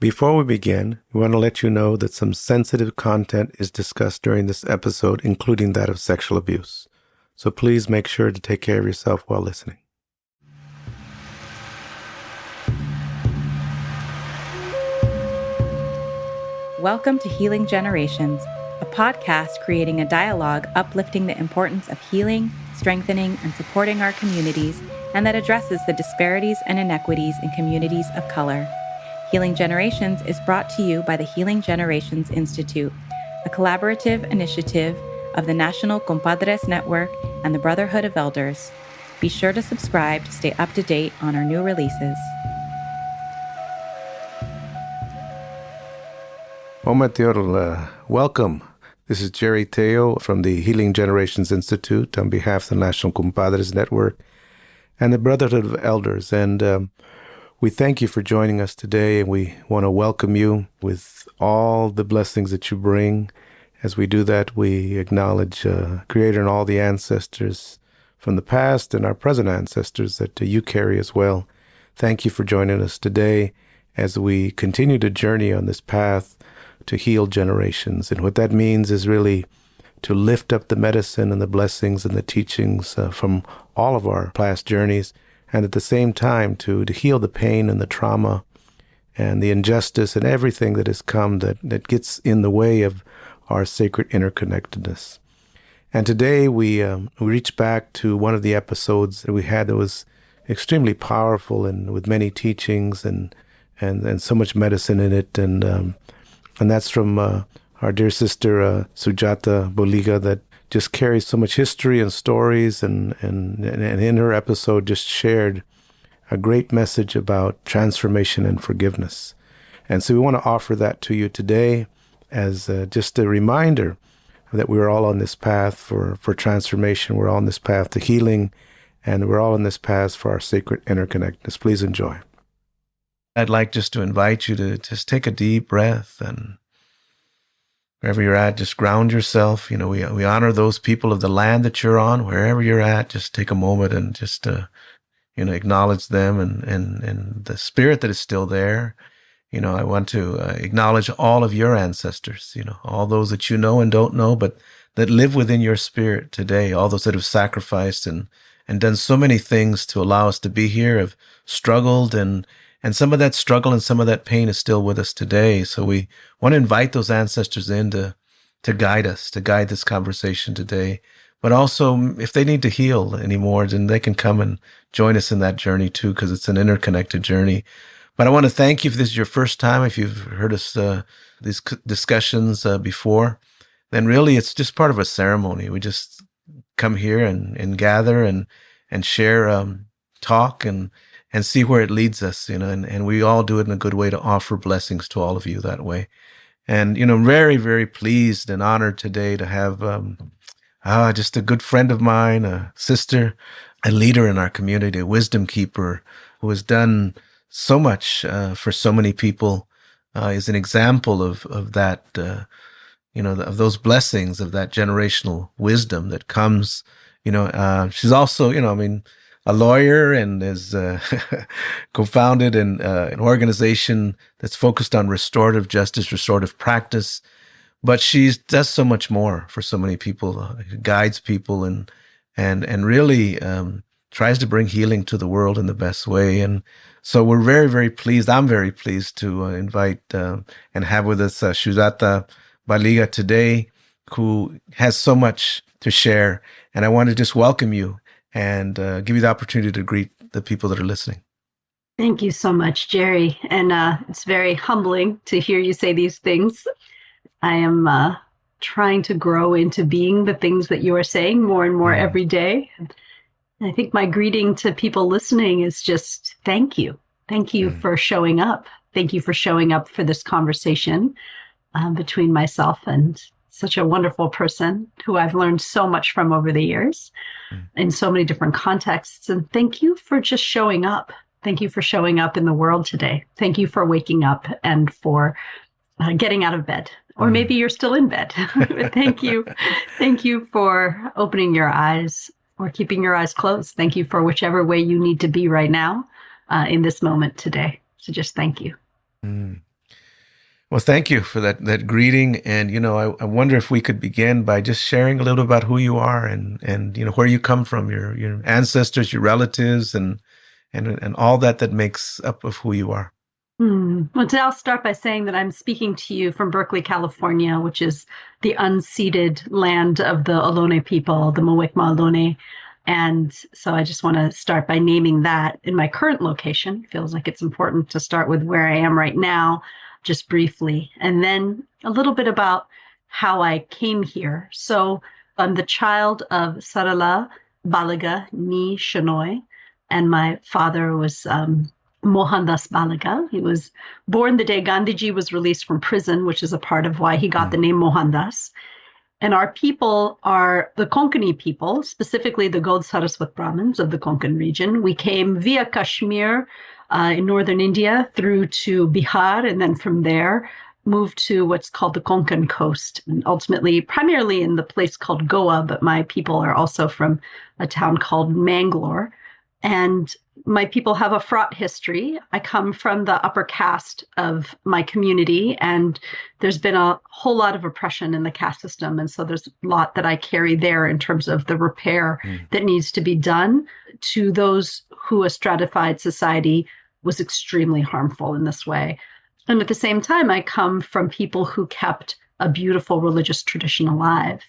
Before we begin, we want to let you know that some sensitive content is discussed during this episode, including that of sexual abuse. So please make sure to take care of yourself while listening. Welcome to Healing Generations, a podcast creating a dialogue uplifting the importance of healing, strengthening, and supporting our communities, and that addresses the disparities and inequities in communities of color. Healing Generations is brought to you by the Healing Generations Institute, a collaborative initiative of the National Compadres Network and the Brotherhood of Elders. Be sure to subscribe to stay up to date on our new releases. Welcome. This is Jerry Teo from the Healing Generations Institute on behalf of the National Compadres Network and the Brotherhood of Elders. And we thank you for joining us today, and we want to welcome you with all the blessings that you bring. As we do that, we acknowledge Creator and all the ancestors from the past and our present ancestors that you carry as well. Thank you for joining us today as we continue to journey on this path to heal generations. And what that means is really to lift up the medicine and the blessings and the teachings from all of our past journeys, and at the same time to heal the pain and the trauma and the injustice and everything that has come that gets in the way of our sacred interconnectedness. And today we reach back to one of the episodes that we had that was extremely powerful and with many teachings and so much medicine in it. And that's from our dear sister Sujatha Baliga, that just carries so much history and stories, and in her episode just shared a great message about transformation and forgiveness. And so we want to offer that to you today as just a reminder that we're all on this path for transformation. We're all on this path to healing, and we're all on this path for our sacred interconnectedness. Please enjoy. I'd like just to invite you to just take a deep breath, and wherever you're at, just ground yourself. You know, we honor those people of the land that you're on. Wherever you're at, just take a moment and just, acknowledge them and the spirit that is still there. You know, I want to acknowledge all of your ancestors, all those that you know and don't know, but that live within your spirit today, all those that have sacrificed and done so many things to allow us to be here, have struggled, and some of that struggle and some of that pain is still with us today. So we want to invite those ancestors in to guide us, to guide this conversation today. But also, if they need to heal anymore, then they can come and join us in that journey too, because it's an interconnected journey. But I want to thank you if this is your first time, if you've heard us these discussions before, then really it's just part of a ceremony. We just come here and gather and share, talk and see where it leads us, and we all do it in a good way to offer blessings to all of you that way. And, very, very pleased and honored today to have just a good friend of mine, a sister, a leader in our community, a wisdom keeper who has done so much for so many people, is an example of that, of those blessings, of that generational wisdom that comes. She's also, a lawyer, and is co-founded an organization that's focused on restorative justice, restorative practice. But she does so much more for so many people, guides people, and really tries to bring healing to the world in the best way. And so we're very, very pleased. I'm very pleased to invite and have with us Sujatha Baliga today, who has so much to share. And I want to just welcome you and give you the opportunity to greet the people that are listening. Thank you so much, Jerry. And it's very humbling to hear you say these things. I am trying to grow into being the things that you are saying more and more every day. And I think my greeting to people listening is just thank you. Thank you for showing up. Thank you for showing up for this conversation between myself and such a wonderful person who I've learned so much from over the years in so many different contexts. And thank you for just showing up. Thank you for showing up in the world today. Thank you for waking up and for getting out of bed. Or maybe you're still in bed. But thank you. Thank you for opening your eyes or keeping your eyes closed. Thank you for whichever way you need to be right now in this moment today. So just thank you. Well, thank you for that greeting. And, I wonder if we could begin by just sharing a little about who you are and where you come from, your ancestors, your relatives, and all that makes up of who you are. Well, today I'll start by saying that I'm speaking to you from Berkeley, California, which is the unceded land of the Ohlone people, the Muwekma Ohlone. And so I just want to start by naming that in my current location. Feels like it's important to start with where I am right now, just briefly. And then a little bit about how I came here. So I'm the child of Sarala Baliga Ni Shenoy, and my father was Mohandas Baliga. He was born the day Gandhiji was released from prison, which is a part of why he got the name Mohandas. And our people are the Konkani people, specifically the Gaud Saraswat Brahmins of the Konkan region. We came via Kashmir in northern India through to Bihar, and then from there moved to what's called the Konkan coast, and ultimately primarily in the place called Goa, but my people are also from a town called Mangalore. And my people have a fraught history. I come from the upper caste of my community, and there's been a whole lot of oppression in the caste system. And so there's a lot that I carry there in terms of the repair that needs to be done to those who a stratified society was extremely harmful in this way. And at the same time, I come from people who kept a beautiful religious tradition alive.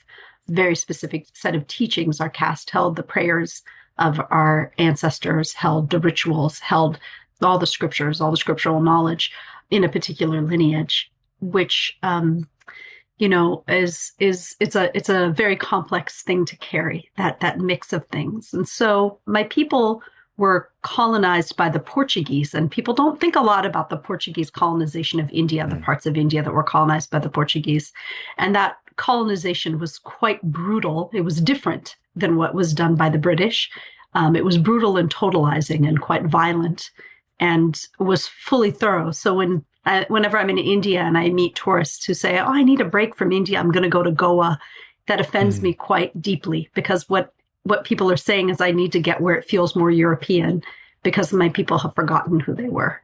Very specific set of teachings. Our caste held the prayers of our ancestors, held the rituals, held all the scriptures, all the scriptural knowledge in a particular lineage, which, it's a very complex thing to carry, that mix of things. And so my people were colonized by the Portuguese, and people don't think a lot about the Portuguese colonization of India, the parts of India that were colonized by the Portuguese. And that colonization was quite brutal. It was different than what was done by the British. It was brutal and totalizing and quite violent, and was fully thorough. So whenever I'm in India and I meet tourists who say, "Oh, I need a break from India, I'm going to go to Goa," that offends me quite deeply, because what people are saying is I need to get where it feels more European, because my people have forgotten who they were.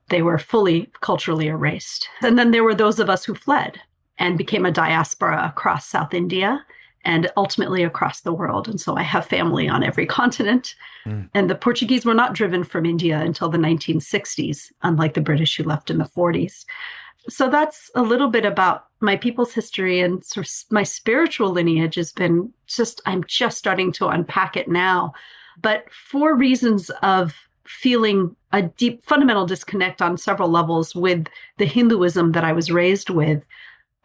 They were fully culturally erased. And then there were those of us who fled and became a diaspora across South India and ultimately across the world. And so I have family on every continent. And the Portuguese were not driven from India until the 1960s, unlike the British who left in the 40s. So that's a little bit about my people's history, and sort of my spiritual lineage has been I'm just starting to unpack it now. But for reasons of feeling a deep fundamental disconnect on several levels with the Hinduism that I was raised with,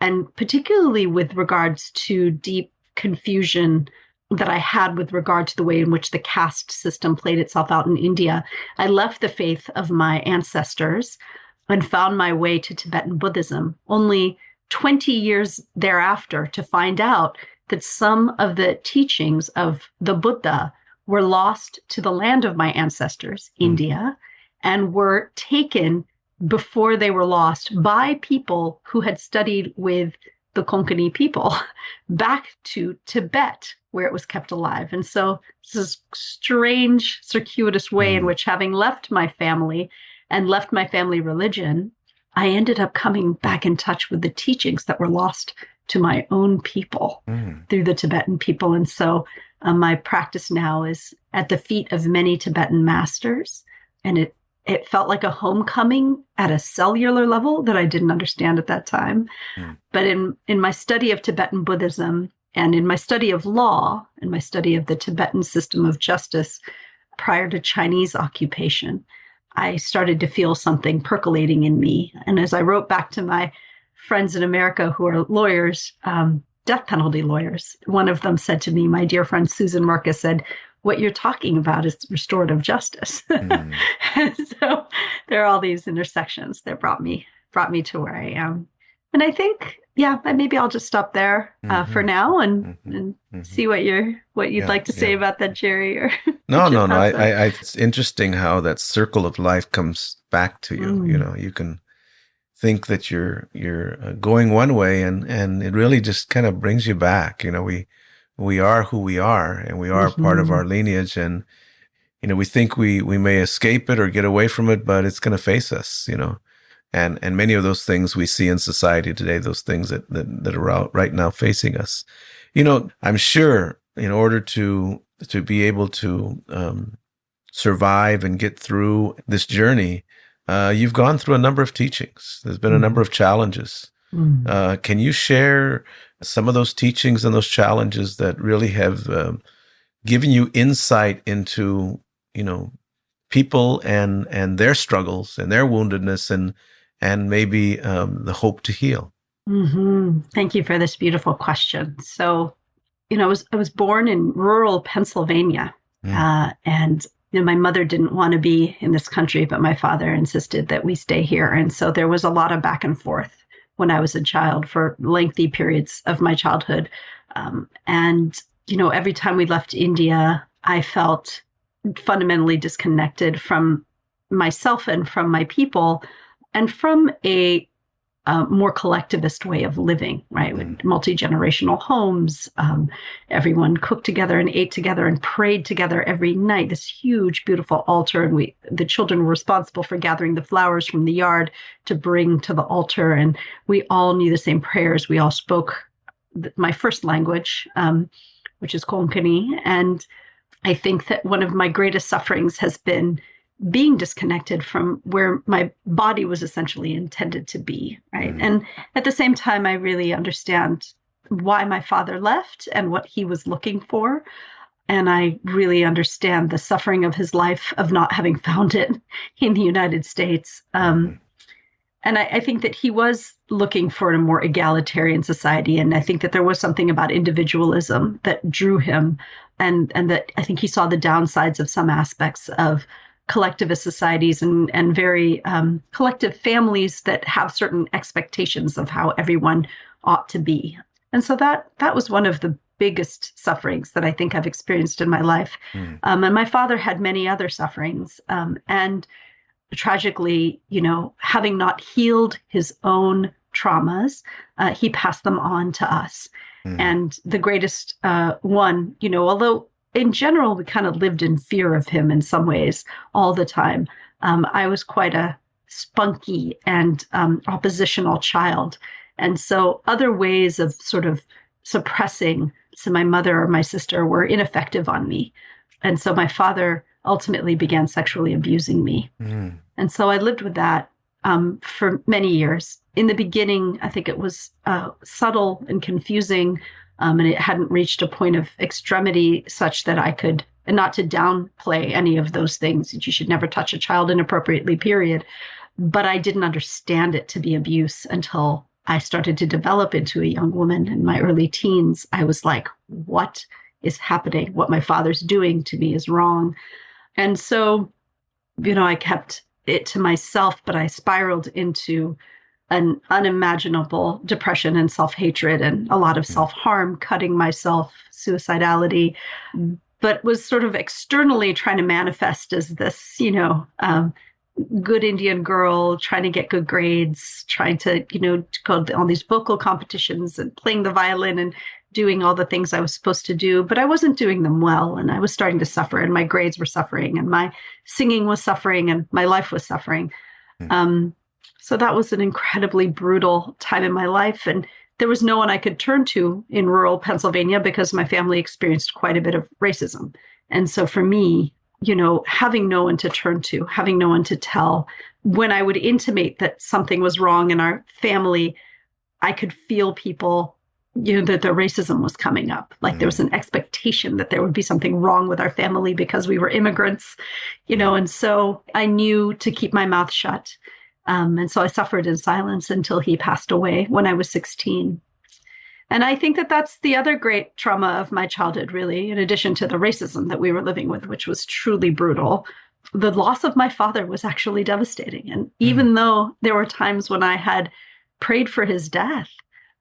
and particularly with regards to deep confusion that I had with regard to the way in which the caste system played itself out in India, I left the faith of my ancestors and found my way to Tibetan Buddhism only 20 years thereafter to find out that some of the teachings of the Buddha were lost to the land of my ancestors, India, and were taken before they were lost by people who had studied with the Konkani people back to Tibet, where it was kept alive. And so this is a strange, circuitous way in which, having left my family and left my family religion, I ended up coming back in touch with the teachings that were lost to my own people through the Tibetan people. And so my practice now is at the feet of many Tibetan masters. And it felt like a homecoming at a cellular level that I didn't understand at that time. But in my study of Tibetan Buddhism, and in my study of law, and my study of the Tibetan system of justice prior to Chinese occupation, I started to feel something percolating in me. And as I wrote back to my friends in America who are lawyers, death penalty lawyers, one of them said to me, my dear friend Susan Marcus said, "What you're talking about is restorative justice." And so there are all these intersections that brought me to where I am. And I think, maybe I'll just stop there for now and see what you'd like to say about that, Jerry. Or No. It's interesting how that circle of life comes back to you. You know, you can think that you're going one way, and it really just kind of brings you back. You know, we are who we are, and we are part of our lineage, and we think we may escape it or get away from it, but it's going to face us. And many of those things we see in society today, those things that are out right now facing us. I'm sure in order to be able to survive and get through this journey, you've gone through a number of teachings. There's been a number of challenges. Can you share some of those teachings and those challenges that really have given you insight into, people and their struggles and their woundedness and maybe the hope to heal? Thank you for this beautiful question. So, I was born in rural Pennsylvania, and my mother didn't want to be in this country, but my father insisted that we stay here. And so there was a lot of back and forth when I was a child for lengthy periods of my childhood. And every time we left India, I felt fundamentally disconnected from myself and from my people and from a more collectivist way of living, right? With multi-generational homes. Everyone cooked together and ate together and prayed together every night, this huge, beautiful altar. And the children were responsible for gathering the flowers from the yard to bring to the altar. And we all knew the same prayers. We all spoke my first language, which is Konkani. And I think that one of my greatest sufferings has been being disconnected from where my body was essentially intended to be, right? And at the same time, I really understand why my father left and what he was looking for. And I really understand the suffering of his life of not having found it in the United States. And I think that he was looking for a more egalitarian society. And I think that there was something about individualism that drew him. And that I think he saw the downsides of some aspects of collectivist societies and very collective families that have certain expectations of how everyone ought to be. And so that was one of the biggest sufferings that I think I've experienced in my life. And my father had many other sufferings. And tragically, having not healed his own traumas, he passed them on to us. And the greatest one, although in general, we kind of lived in fear of him in some ways all the time. I was quite a spunky and oppositional child. And so other ways of sort of suppressing my mother or my sister were ineffective on me. And so my father ultimately began sexually abusing me. And so I lived with that for many years. In the beginning, I think it was subtle and confusing. And it hadn't reached a point of extremity such that I could, and not to downplay any of those things, that you should never touch a child inappropriately, period. But I didn't understand it to be abuse until I started to develop into a young woman in my early teens. I was like, what is happening? What my father's doing to me is wrong. And so, I kept it to myself, but I spiraled into an unimaginable depression and self-hatred and a lot of self-harm, cutting myself, suicidality, but was sort of externally trying to manifest as this, good Indian girl, trying to get good grades, trying to, go to all these vocal competitions and playing the violin and doing all the things I was supposed to do, but I wasn't doing them well. And I was starting to suffer, and my grades were suffering, and my singing was suffering, and my life was suffering. So that was an incredibly brutal time in my life. And there was no one I could turn to in rural Pennsylvania because my family experienced quite a bit of racism. And so for me, having no one to turn to, having no one to tell, when I would intimate that something was wrong in our family, I could feel people, that the racism was coming up. Like there was an expectation that there would be something wrong with our family because we were immigrants, and so I knew to keep my mouth shut. And so I suffered in silence until he passed away when I was 16. And I think that that's the other great trauma of my childhood, really, in addition to the racism that we were living with, which was truly brutal. The loss of my father was actually devastating. And even though there were times when I had prayed for his death,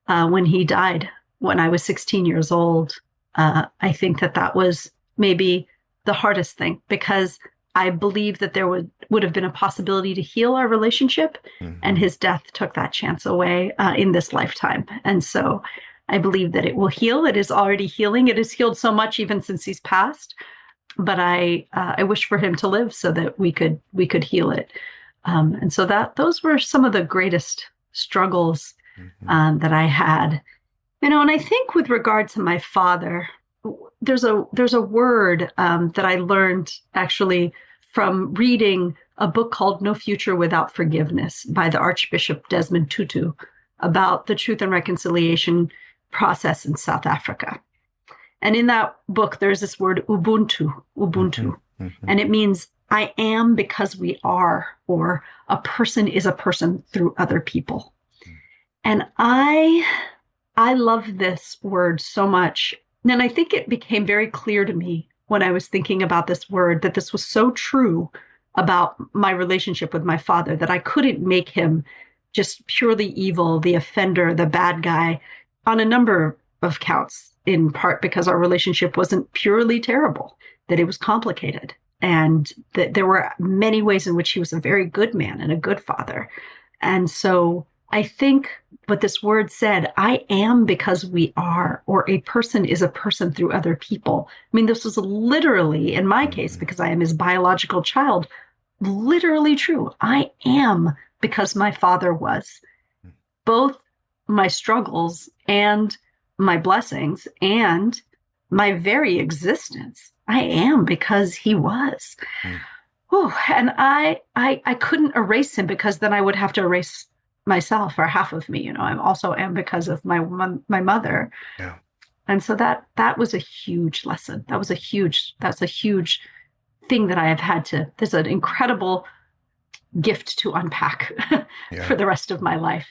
when he died, when I was 16 years old, I think that was maybe the hardest thing, because I believe that there would have been a possibility to heal our relationship, and his death took that chance away in this lifetime. And so I believe that it will heal. It is already healing. It has healed so much even since he's passed. But I wish for him to live so that we could heal it. And so those were some of the greatest struggles that I had. And I think with regard to my father, there's a word that I learned actually from reading a book called No Future Without Forgiveness by the Archbishop Desmond Tutu about the truth and reconciliation process in South Africa. And in that book, there's this word Ubuntu, and it means I am because we are, or a person is a person through other people. And I love this word so much. And I think it became very clear to me when I was thinking about this word that this was so true about my relationship with my father, that I couldn't make him just purely evil, the offender, the bad guy, on a number of counts, in part because our relationship wasn't purely terrible, that it was complicated, and that there were many ways in which he was a very good man and a good father. And so I think what this word said, I am because we are, or a person is a person through other people. I mean, this was literally, in my case, because I am his biological child, literally true. I am because my father was. Both my struggles and my blessings and my very existence, I am because he was. And I couldn't erase him, because then I would have to erase myself, or half of me. I also am because of my mother. Yeah. And so that was a huge lesson. That's a huge thing that I have had to, there's an incredible gift to unpack for the rest of my life,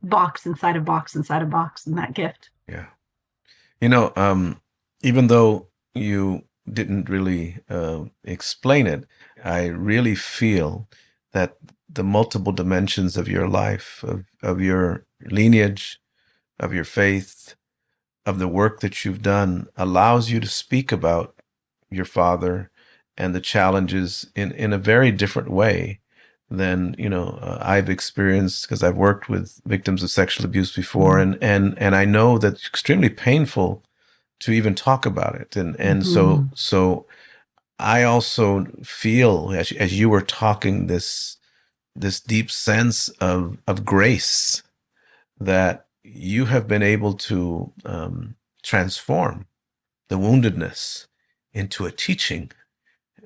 box inside of box inside of box, and that gift. Yeah. Even though you didn't really explain it, I really feel that the multiple dimensions of your life, of your lineage, of your faith, of the work that you've done, allows you to speak about your father and the challenges in a very different way than I've experienced, because I've worked with victims of sexual abuse before, and I know that it's extremely painful to even talk about it, and so I also feel, as you were talking, this deep sense of grace that you have been able to transform the woundedness into a teaching,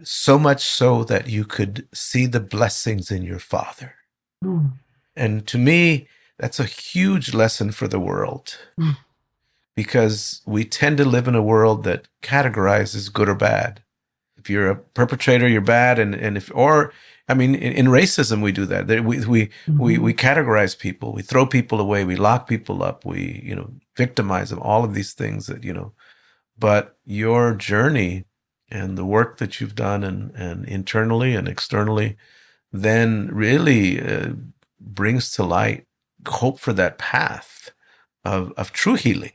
so much so that you could see the blessings in your father. And to me, that's a huge lesson for the world, because we tend to live in a world that categorizes good or bad. If you're a perpetrator, you're bad, and in racism we do that. We categorize people, we throw people away, we lock people up, we victimize them, all of these things that But your journey and the work that you've done, and internally and externally, then really brings to light hope for that path of true healing.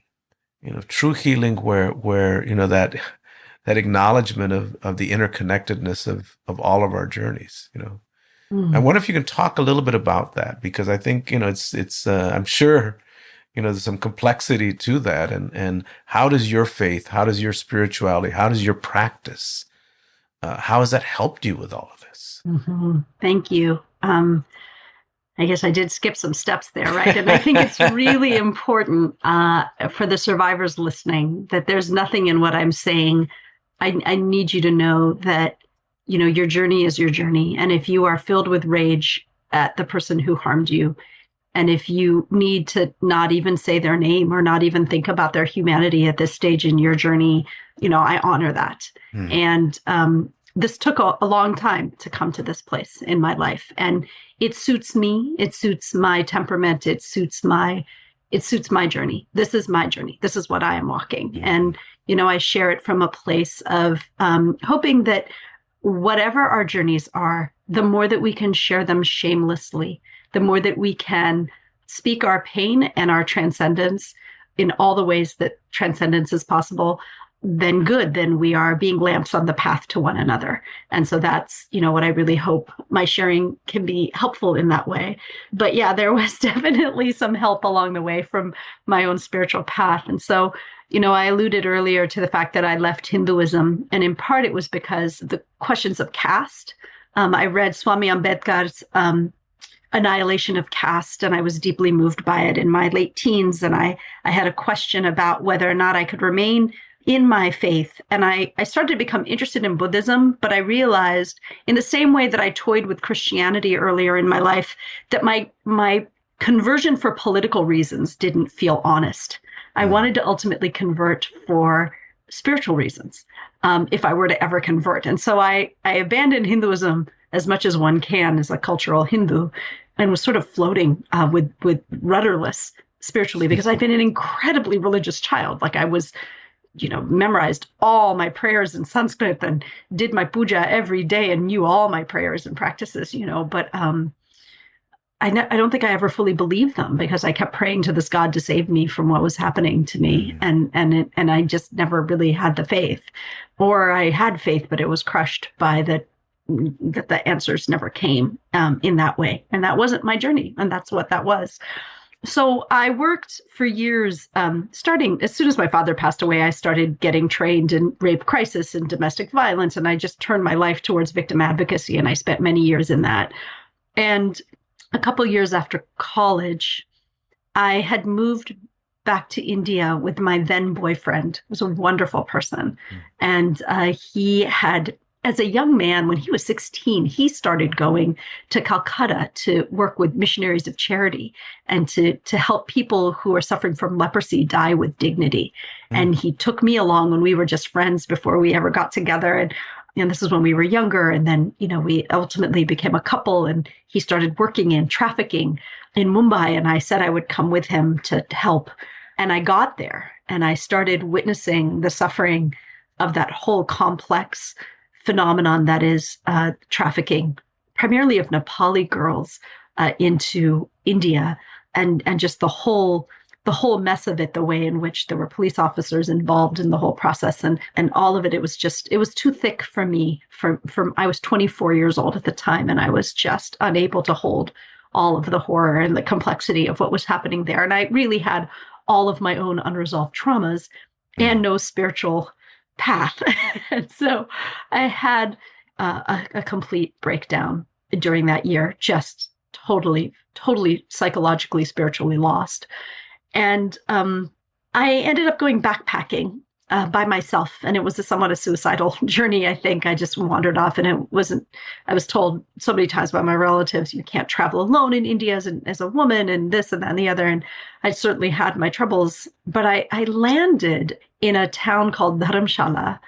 True healing where that acknowledgement of the interconnectedness of all of our journeys. I wonder if you can talk a little bit about that, because I think it's I'm sure there's some complexity to that, and how does your faith, how does your spirituality, how does your practice, how has that helped you with all of this? Thank you. I guess I did skip some steps there, right? And I think it's really important for the survivors listening that there's nothing in what I'm saying. I need you to know that, your journey is your journey. And if you are filled with rage at the person who harmed you, and if you need to not even say their name or not even think about their humanity at this stage in your journey, I honor that. And this took a long time to come to this place in my life. And it suits me. It suits my temperament. It suits my journey. This is my journey. This is what I am walking. And, I share it from a place of hoping that whatever our journeys are, the more that we can share them shamelessly, the more that we can speak our pain and our transcendence in all the ways that transcendence is possible, then we are being lamps on the path to one another. And so that's, what I really hope my sharing can be helpful in that way. But yeah, there was definitely some help along the way from my own spiritual path. And so, I alluded earlier to the fact that I left Hinduism, and in part it was because the questions of caste I read Swami Ambedkar's Annihilation of Caste, and I was deeply moved by it in my late teens. And I had a question about whether or not I could remain in my faith. And I started to become interested in Buddhism, but I realized in the same way that I toyed with Christianity earlier in my life, that my conversion for political reasons didn't feel honest. I wanted to ultimately convert for spiritual reasons, if I were to ever convert. And so I abandoned Hinduism as much as one can as a cultural Hindu, and was sort of floating with rudderless spiritually, because I'd been an incredibly religious child. Like I was, memorized all my prayers in Sanskrit and did my puja every day and knew all my prayers and practices, but I don't think I ever fully believed them, because I kept praying to this God to save me from what was happening to me. And I just never really had the faith, or I had faith, but it was crushed by that the answers never came in that way. And that wasn't my journey. And that's what that was. So I worked for years, starting as soon as my father passed away. I started getting trained in rape crisis and domestic violence. And I just turned my life towards victim advocacy. And I spent many years in that. And a couple years after college, I had moved back to India with my then boyfriend, who was a wonderful person. And he had, as a young man, when he was 16, he started going to Calcutta to work with missionaries of charity and to help people who are suffering from leprosy die with dignity. And he took me along when we were just friends before we ever got together. And this is when we were younger. And then, we ultimately became a couple, and he started working in trafficking in Mumbai. And I said I would come with him to help. And I got there and I started witnessing the suffering of that whole complex phenomenon that is trafficking, primarily of Nepali girls, into India, and just the whole mess of it, the way in which there were police officers involved in the whole process, and all of it. It was too thick for me. I was 24 years old at the time, and I was just unable to hold all of the horror and the complexity of what was happening there. And I really had all of my own unresolved traumas and no spiritual path. And so I had a complete breakdown during that year, just totally psychologically, spiritually lost. And I ended up going backpacking by myself. And it was somewhat a suicidal journey, I think. I just wandered off, and I was told so many times by my relatives, you can't travel alone in India as a woman, and this and that and the other. And I certainly had my troubles, but I landed in a town called Dharamshala,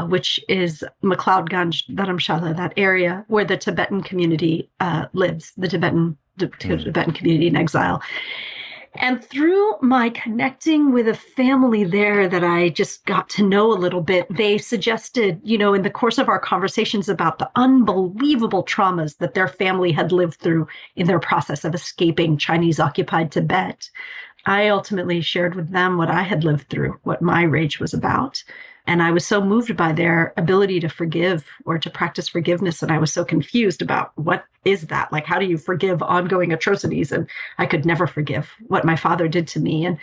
which is McLeodganj, Dharamshala, that area where the Tibetan community lives, the Tibetan community in exile. And through my connecting with a family there that I just got to know a little bit, they suggested, in the course of our conversations about the unbelievable traumas that their family had lived through in their process of escaping Chinese-occupied Tibet, I ultimately shared with them what I had lived through, what my rage was about. And I was so moved by their ability to forgive or to practice forgiveness. And I was so confused about what is that? Like, how do you forgive ongoing atrocities? And I could never forgive what my father did to me. And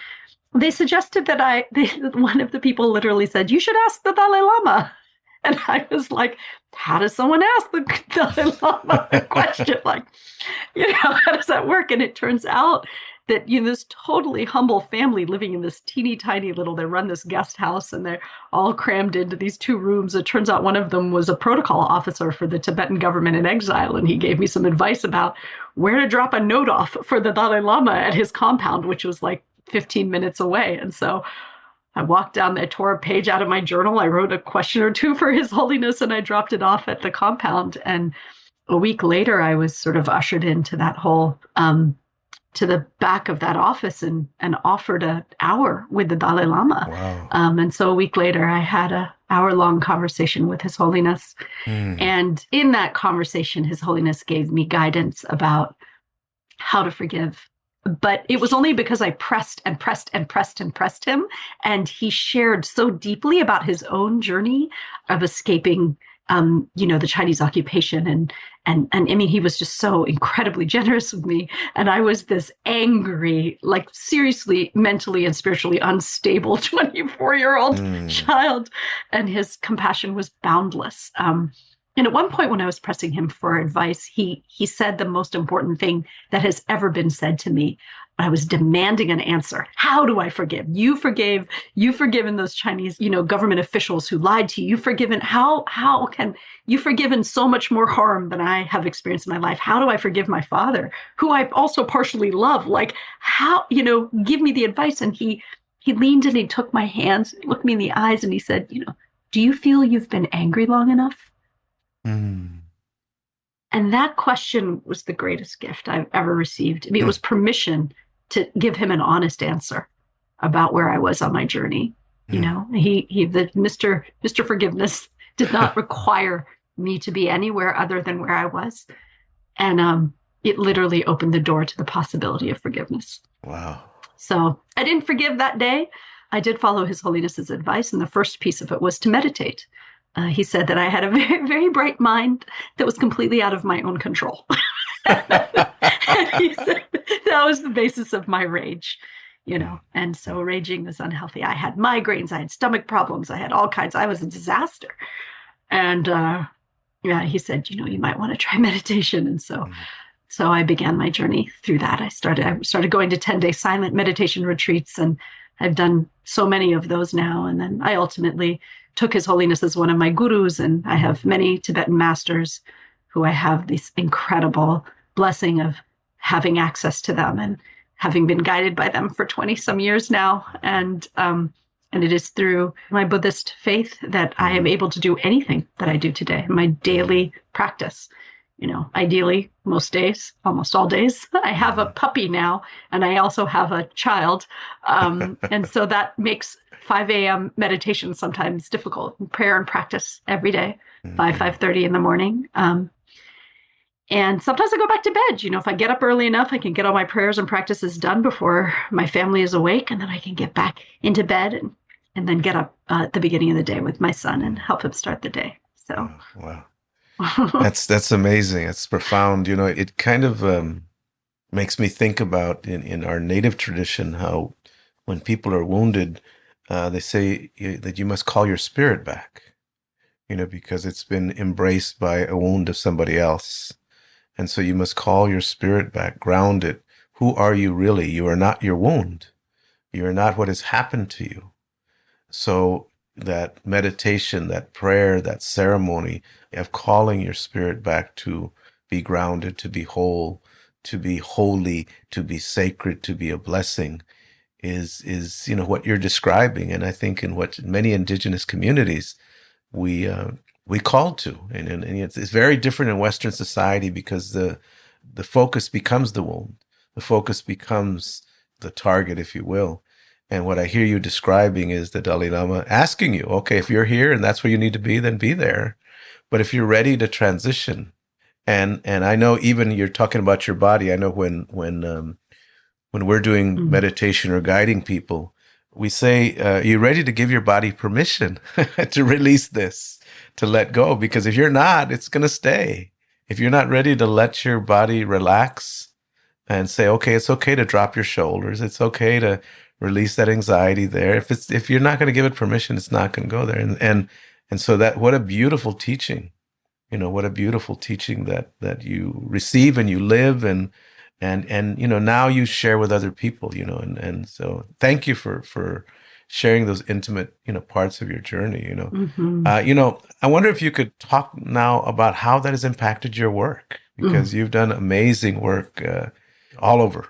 they suggested that one of the people literally said, you should ask the Dalai Lama. And I was like, how does someone ask the Dalai Lama a question? Like, how does that work? And it turns out that, this totally humble family living in this teeny tiny they run this guest house, and they're all crammed into these 2 rooms. It turns out one of them was a protocol officer for the Tibetan government in exile. And he gave me some advice about where to drop a note off for the Dalai Lama at his compound, which was like 15 minutes away. And so I walked down there, tore a page out of my journal. I wrote a question or 2 for His Holiness, and I dropped it off at the compound. And a week later, I was sort of ushered into that whole, to the back of that office and offered an hour with the Dalai Lama. Wow. And so a week later, I had an hour-long conversation with His Holiness. And in that conversation, His Holiness gave me guidance about how to forgive. But it was only because I pressed and pressed and pressed and pressed him. And he shared so deeply about his own journey of escaping the Chinese occupation. And I mean, he was just so incredibly generous with me. And I was this angry, like seriously, mentally and spiritually unstable 24-year-old child. And his compassion was boundless. And at one point when I was pressing him for advice, he said the most important thing that has ever been said to me. I was demanding an answer. How do I forgive? You've forgiven those Chinese, government officials who lied to you. How can you've forgiven so much more harm than I have experienced in my life? How do I forgive my father, who I also partially love? Like, how, give me the advice. And he leaned and he took my hands, looked me in the eyes, and he said, do you feel you've been angry long enough? Mm. And that question was the greatest gift I've ever received. I mean, it was permission to give him an honest answer about where I was on my journey. The Mr. Forgiveness did not require me to be anywhere other than where I was. And it literally opened the door to the possibility of forgiveness. Wow. So I didn't forgive that day. I did follow His Holiness's advice. And the first piece of it was to meditate. He said that I had a very, very bright mind that was completely out of my own control. And he said that was the basis of my rage, And so raging was unhealthy. I had migraines. I had stomach problems. I had all kinds. I was a disaster. And he said, you might want to try meditation. And so I began my journey through that. I started going to 10-day silent meditation retreats, and I've done so many of those now. And then I ultimately took His Holiness as one of my gurus, and I have many Tibetan masters who I have this incredible blessing of having access to them and having been guided by them for 20 some years now. And it is through my Buddhist faith that I am able to do anything that I do today, my daily practice. Ideally, most days, almost all days. I have a puppy now, and I also have a child. And so that makes 5 a.m. meditation sometimes difficult. Prayer and practice every day, 5:30 in the morning. And sometimes I go back to bed. If I get up early enough, I can get all my prayers and practices done before my family is awake, and then I can get back into bed and then get up at the beginning of the day with my son and help him start the day. So, wow. That's amazing. It's profound. It kind of makes me think about in our native tradition how when people are wounded, they say that you must call your spirit back, because it's been embraced by a wound of somebody else. And so you must call your spirit back, ground it. Who are you really? You are not your wound. You are not what has happened to you. So that meditation, that prayer, that ceremony of calling your spirit back to be grounded, to be whole, to be holy, to be sacred, to be a blessing is what you're describing. And I think in what many indigenous communities we call to, and it's very different in Western society because the focus becomes the wound, the focus becomes the target, if you will. And what I hear you describing is the Dalai Lama asking you, okay, if you're here and that's where you need to be, then be there. But if you're ready to transition, and I know even you're talking about your body. I know when we're doing meditation or guiding people, we say, are you ready to give your body permission to release this, to let go? Because if you're not, it's going to stay. If you're not ready to let your body relax and say, okay, it's okay to drop your shoulders. It's okay to release that anxiety there. If you're not going to give it permission, it's not going to go there. And so that, what a beautiful teaching, what a beautiful teaching that you receive and you live and now you share with other people, and so thank you for sharing those intimate, parts of your journey, I wonder if you could talk now about how that has impacted your work, because you've done amazing work, all over.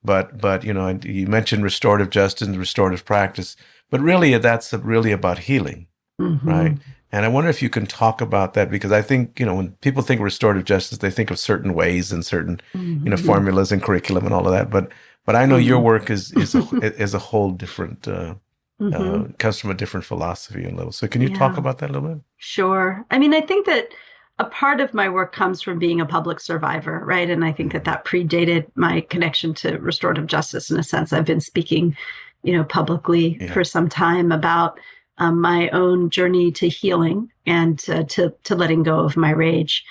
But you mentioned restorative justice and restorative practice, but really that's really about healing, right? And I wonder if you can talk about that, because I think, when people think restorative justice, they think of certain ways and certain, formulas and curriculum and all of that. But I know your work is a whole different, comes from a different philosophy and level. So can you talk about that a little bit? Sure. I mean, I think that a part of my work comes from being a public survivor, right? And I think that predated my connection to restorative justice. In a sense, I've been speaking, publicly for some time about my own journey to healing and to letting go of my rage.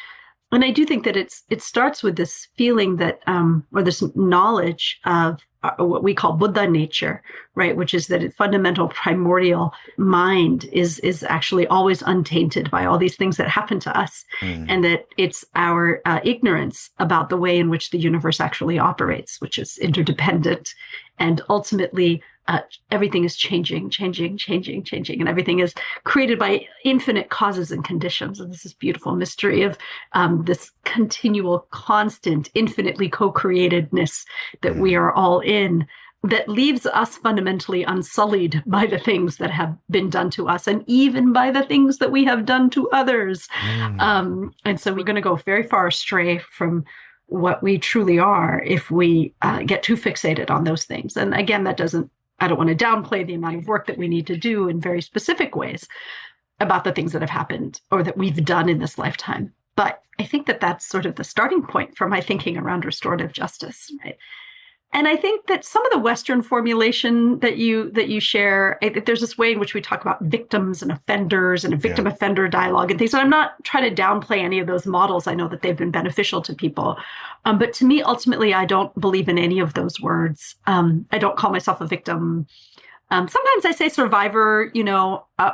And I do think that it starts with this feeling that, or this knowledge of what we call Buddha nature, right? Which is that its fundamental primordial mind is actually always untainted by all these things that happen to us. And that it's our ignorance about the way in which the universe actually operates, which is interdependent. And ultimately, everything is changing. And everything is created by infinite causes and conditions. And this is beautiful mystery of this continual, constant, infinitely co-createdness that we are all in, that leaves us fundamentally unsullied by the things that have been done to us and even by the things that we have done to others. And so we're going to go very far astray from what we truly are if we get too fixated on those things. And again, I don't want to downplay the amount of work that we need to do in very specific ways about the things that have happened or that we've done in this lifetime. But I think that that's sort of the starting point for my thinking around restorative justice, right? And I think that some of the Western formulation that you share, there's this way in which we talk about victims and offenders and a victim-offender dialogue and things. And I'm not trying to downplay any of those models. I know that they've been beneficial to people. But to me, ultimately, I don't believe in any of those words. I don't call myself a victim. Sometimes I say survivor,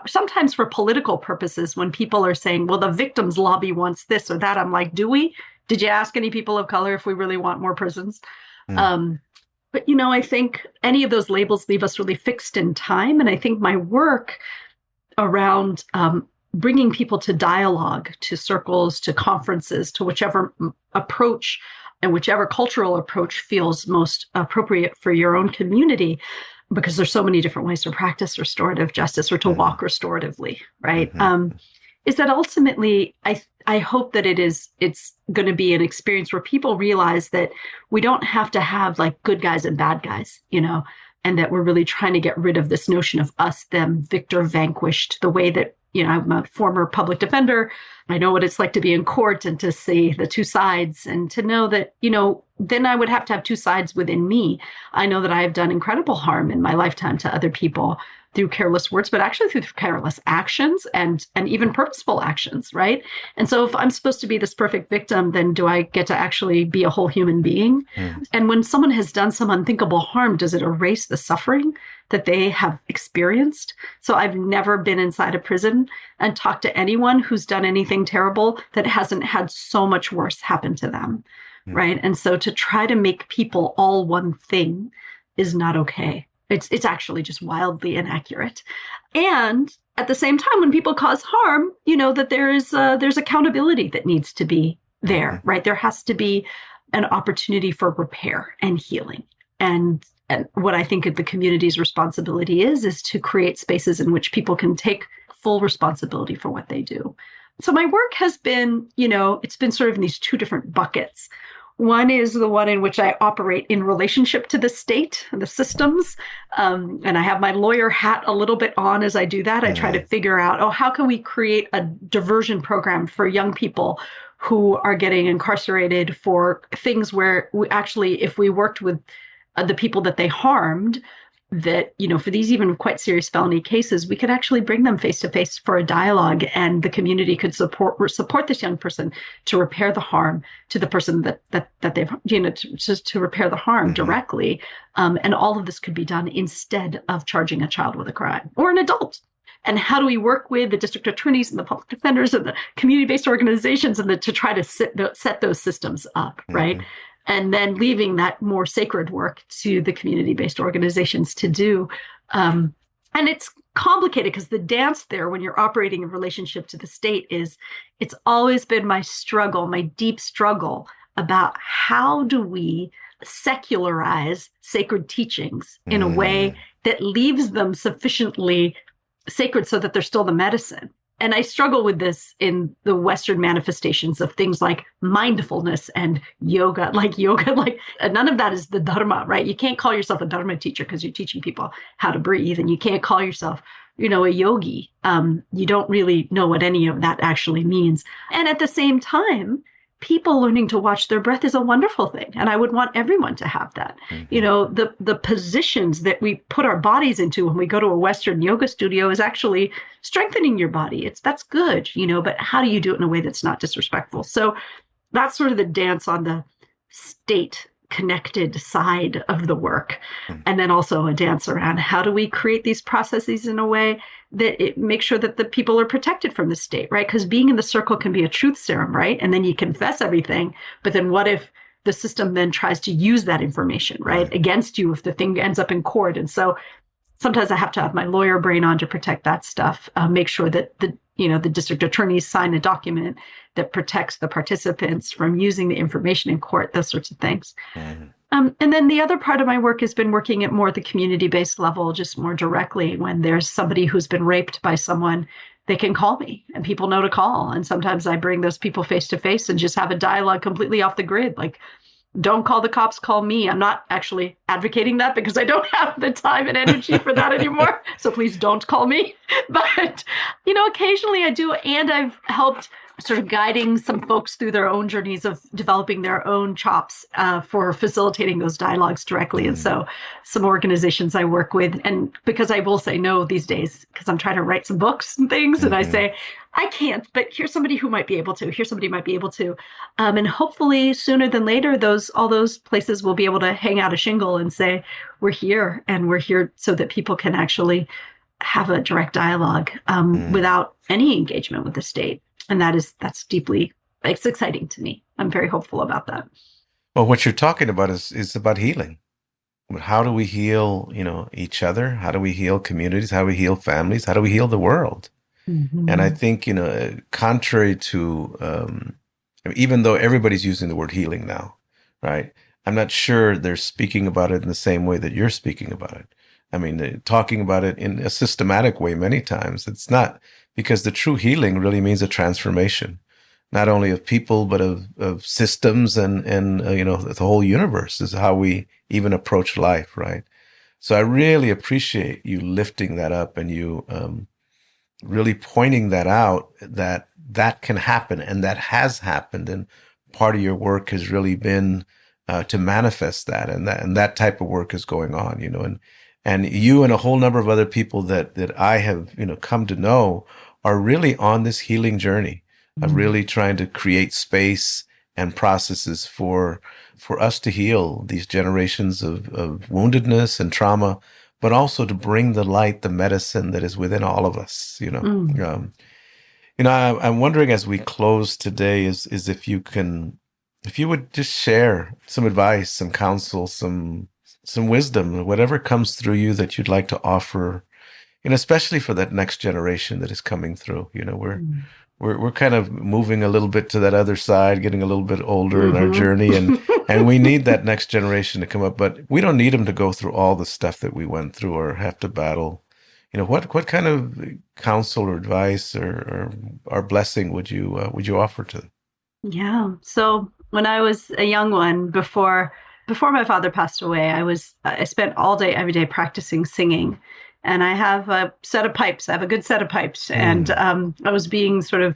sometimes for political purposes when people are saying, well, the victims lobby wants this or that. I'm like, do we? Did you ask any people of color if we really want more prisons? But, I think any of those labels leave us really fixed in time. And I think my work around bringing people to dialogue, to circles, to conferences, to whichever approach and whichever cultural approach feels most appropriate for your own community, because there's so many different ways to practice restorative justice or to walk restoratively, right? Is that ultimately, I hope that it's going to be an experience where people realize that we don't have to have like good guys and bad guys, and that we're really trying to get rid of this notion of us, them, victor, vanquished, the way that, I'm a former public defender. I know what it's like to be in court and to see the two sides and to know that, then I would have to have two sides within me. I know that I have done incredible harm in my lifetime to other people through careless words, but actually through careless actions and even purposeful actions, right? And so if I'm supposed to be this perfect victim, then do I get to actually be a whole human being? And when someone has done some unthinkable harm, does it erase the suffering that they have experienced? So I've never been inside a prison and talked to anyone who's done anything terrible that hasn't had so much worse happen to them, right? And so to try to make people all one thing is not okay. It's actually just wildly inaccurate. And at the same time, when people cause harm, that there's accountability that needs to be there, right? There has to be an opportunity for repair and healing. And what I think the community's responsibility is to create spaces in which people can take full responsibility for what they do. So my work has been, it's been sort of in these two different buckets. One is the one in which I operate in relationship to the state and the systems. And I have my lawyer hat a little bit on as I do that. I try to figure out, how can we create a diversion program for young people who are getting incarcerated for things where we actually, if we worked with the people that they harmed, that, for these even quite serious felony cases, we could actually bring them face to face for a dialogue, and the community could support this young person to repair the harm to the person that they've, to repair the harm directly. And all of this could be done instead of charging a child with a crime or an adult. And how do we work with the district attorneys and the public defenders and the community-based organizations to try to set those systems up, right? And then leaving that more sacred work to the community-based organizations to do. And it's complicated because the dance there, when you're operating in relationship to the state, it's always been my struggle, my deep struggle about how do we secularize sacred teachings in a way that leaves them sufficiently sacred so that they're still the medicine. And I struggle with this in the Western manifestations of things like mindfulness and yoga, and none of that is the Dharma, right? You can't call yourself a Dharma teacher because you're teaching people how to breathe, and you can't call yourself, a yogi. You don't really know what any of that actually means. And at the same time, people learning to watch their breath is a wonderful thing. And I would want everyone to have that. The positions that we put our bodies into when we go to a Western yoga studio is actually strengthening your body. That's good, but how do you do it in a way that's not disrespectful? So that's sort of the dance on the state connected side of the work. And then also a dance around how do we create these processes in a way that it makes sure that the people are protected from the state, right? Because being in the circle can be a truth serum, right? And then you confess everything. But then what if the system then tries to use that information, right, against you if the thing ends up in court? And so sometimes I have to have my lawyer brain on to protect that stuff, make sure that the district attorneys sign a document that protects the participants from using the information in court, those sorts of things. And then the other part of my work has been working at more the community-based level, just more directly. When there's somebody who's been raped by someone, they can call me and people know to call. And sometimes I bring those people face to face and just have a dialogue completely off the grid. Like, don't call the cops, call me. I'm not actually advocating that because I don't have the time and energy for that anymore. So please don't call me. But, occasionally I do. And I've helped sort of guiding some folks through their own journeys of developing their own chops for facilitating those dialogues directly. And so some organizations I work with, and because I will say no these days, because I'm trying to write some books and things, and I say, I can't, but here's somebody who might be able to, here's somebody who might be able to. And hopefully sooner than later, all those places will be able to hang out a shingle and say, we're here, and we're here so that people can actually have a direct dialogue without any engagement with the state. And that's deeply, it's exciting to me. I'm very hopeful about that. Well, what you're talking about is about healing. How do we heal, each other? How do we heal communities? How do we heal families? How do we heal the world? And I think, contrary to, even though everybody's using the word healing now, right? I'm not sure they're speaking about it in the same way that you're speaking about it. I mean, they're talking about it in a systematic way many times. It's not, because the true healing really means a transformation, not only of people, but of systems and the whole universe is how we even approach life, right? So I really appreciate you lifting that up and you really pointing that out, that can happen and that has happened. And part of your work has really been to manifest that, and that type of work is going on, and you and a whole number of other people that I have, come to know are really on this healing journey of really trying to create space and processes for us to heal these generations of woundedness and trauma, but also to bring the light, the medicine that is within all of us, I'm wondering as we close today is if you would just share some advice, some counsel, some wisdom, whatever comes through you that you'd like to offer, especially for that next generation that is coming through. We're kind of moving a little bit to that other side, getting a little bit older in our journey, and we need that next generation to come up, but we don't need them to go through all the stuff that we went through or have to battle. What kind of counsel or advice or blessing would you offer to them? Yeah. So when I was a young one, before my father passed away, I spent all day, every day practicing singing. And I have a set of pipes. I have a good set of pipes. And I was being sort of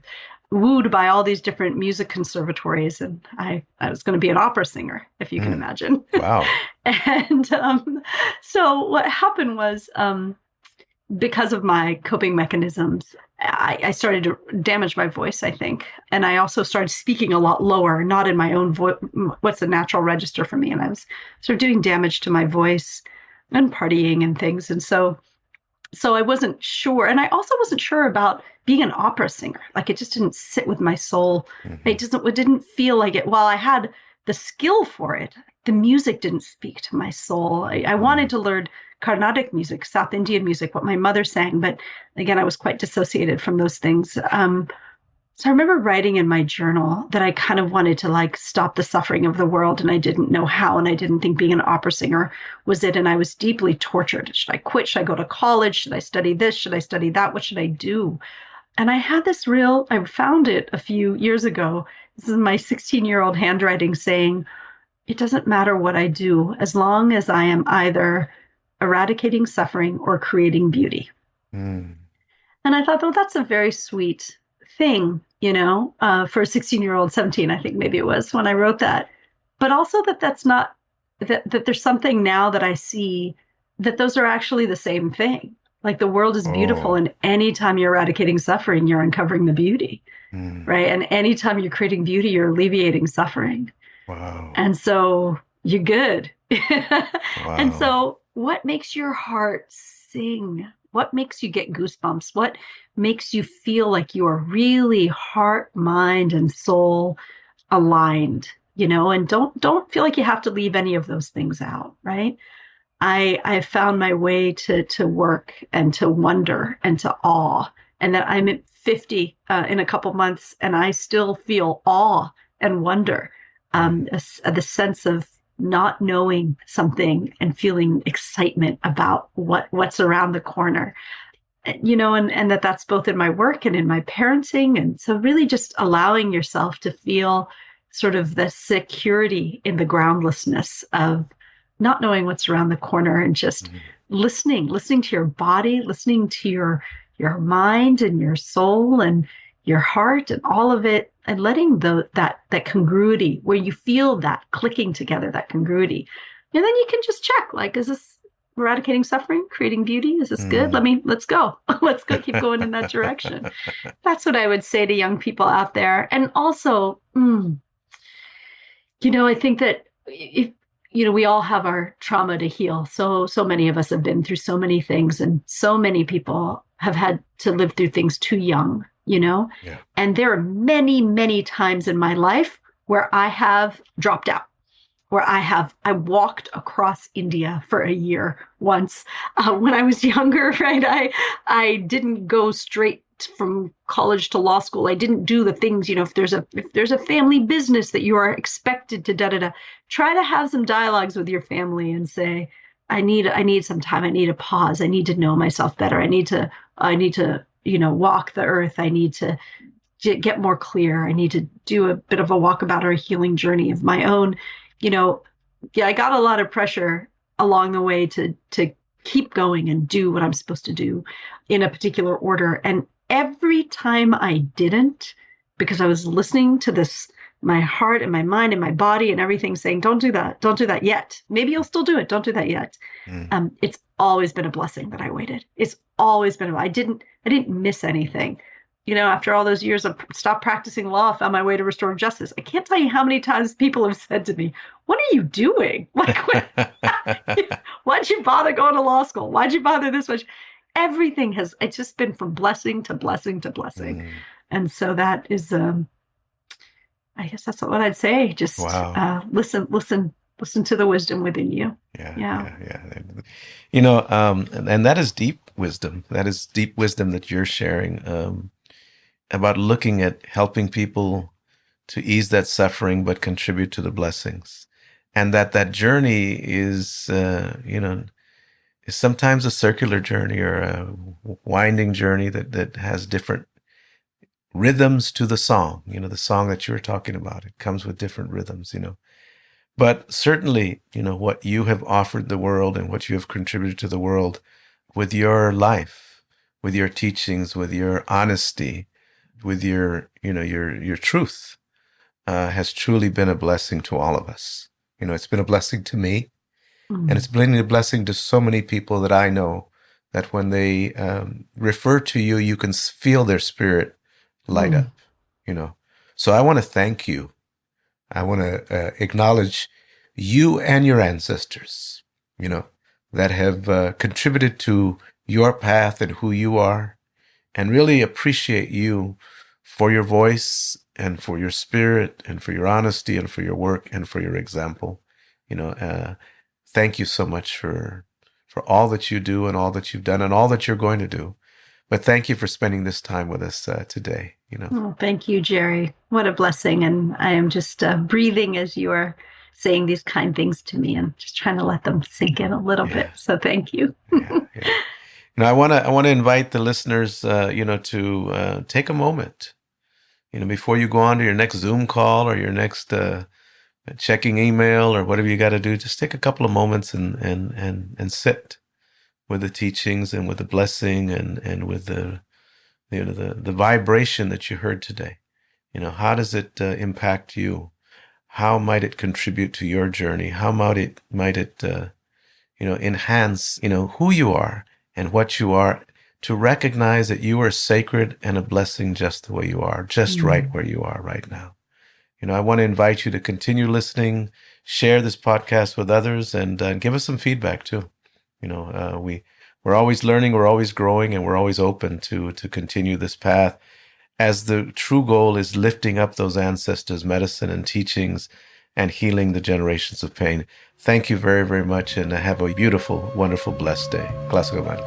wooed by all these different music conservatories. And I was going to be an opera singer, if you can imagine. Wow. And so what happened was, because of my coping mechanisms, I started to damage my voice, I think. And I also started speaking a lot lower, not in my own voice, what's the natural register for me. And I was sort of doing damage to my voice and partying and things. And so I wasn't sure. And I also wasn't sure about being an opera singer. Like, it just didn't sit with my soul. It didn't feel like it. While I had the skill for it, the music didn't speak to my soul. I wanted to learn Carnatic music, South Indian music, what my mother sang. But again, I was quite dissociated from those things. So I remember writing in my journal that I kind of wanted to stop the suffering of the world, and I didn't know how, and I didn't think being an opera singer was it. And I was deeply tortured. Should I quit? Should I go to college? Should I study this? Should I study that? What should I do? And I had I found it a few years ago. This is my 16-year-old handwriting saying, it doesn't matter what I do, as long as I am either eradicating suffering or creating beauty. And I thought, well, that's a very sweet thing, for a 16-year-old, 17, I think maybe it was when I wrote that. But also that's not, that there's something now that I see that those are actually the same thing. Like, the world is beautiful, and anytime you're eradicating suffering, you're uncovering the beauty, right? And anytime you're creating beauty, you're alleviating suffering. Wow. And so you're good. And Wow. so what makes your heart sing? What makes you get goosebumps? What makes you feel like you are really heart, mind, and soul aligned? And don't feel like you have to leave any of those things out, right? I found my way to work and to wonder and to awe, and that I'm at 50 in a couple months, and I still feel awe and wonder, the sense of not knowing something and feeling excitement about what's around the corner, and that's both in my work and in my parenting. And so really just allowing yourself to feel sort of the security in the groundlessness of not knowing what's around the corner, and just listening to your body, listening to your mind and your soul and your heart and all of it, and letting that congruity, where you feel that clicking together, that congruity. And then you can just check, like, is this eradicating suffering, creating beauty? Is this good? Let's go. Let's go, keep going in that direction. That's what I would say to young people out there. And also, I think that if, we all have our trauma to heal. So many of us have been through so many things, and so many people have had to live through things too young, Yeah. And there are many, many times in my life where I have dropped out, where I walked across India for a year once when I was younger, right? I didn't go straight from college to law school. I didn't do the things, if there's a family business that you are expected to try to have some dialogues with your family and say, I need some time. I need a pause. I need to know myself better. I need to, walk the earth. I need to get more clear. I need to do a bit of a walkabout or a healing journey of my own. I got a lot of pressure along the way to keep going and do what I'm supposed to do in a particular order. And every time I didn't, because I was listening to this, my heart and my mind and my body and everything saying, don't do that yet. Maybe you'll still do it. Don't do that yet. It's always been a blessing that I waited. It's always been, I didn't miss anything. After all those years of stopped practicing law, I found my way to restorative justice. I can't tell you how many times people have said to me, what are you doing? Like, why'd you bother going to law school? Why'd you bother this much? It's just been from blessing to blessing to blessing. And so that is, I guess that's what I'd say. Just listen to the wisdom within you. Yeah. And that is deep wisdom. That is deep wisdom that you're sharing, about looking at helping people to ease that suffering, but contribute to the blessings. And that journey is, is sometimes a circular journey or a winding journey that has different rhythms to the song, the song that you were talking about. It comes with different rhythms, But certainly, what you have offered the world and what you have contributed to the world with your life, with your teachings, with your honesty, with your truth, has truly been a blessing to all of us. It's been a blessing to me, and it's been a blessing to so many people that I know, that when they refer to you, you can feel their spirit light up, So I want to thank you. I want to acknowledge you and your ancestors, that have contributed to your path and who you are, and really appreciate you for your voice and for your spirit and for your honesty and for your work and for your example. Thank you so much for all that you do and all that you've done and all that you're going to do. But thank you for spending this time with us today. Oh, thank you, Jerry. What a blessing. And I am just breathing as you are saying these kind things to me, and just trying to let them sink in a little bit. So thank you. I want to invite the listeners, to take a moment, before you go on to your next Zoom call or your next checking email or whatever you got to do. Just take a couple of moments and sit with the teachings and with the blessing and with the vibration that you heard today. How does it impact you? How might it contribute to your journey? How might it enhance, who you are and what you are, to recognize that you are sacred and a blessing just the way you are, just right where you are right now. I want to invite you to continue listening, share this podcast with others, and give us some feedback too. We're always learning, we're always growing, and we're always open to continue this path, as the true goal is lifting up those ancestors' medicine and teachings and healing the generations of pain. Thank you very, very much, and have a beautiful, wonderful, blessed day. Classico Bali.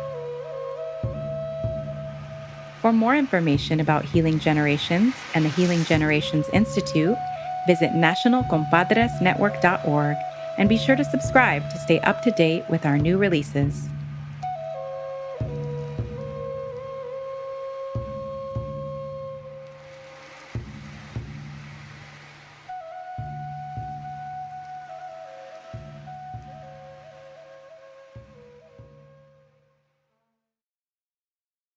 For more information about Healing Generations and the Healing Generations Institute, visit nationalcompadresnetwork.org and be sure to subscribe to stay up to date with our new releases.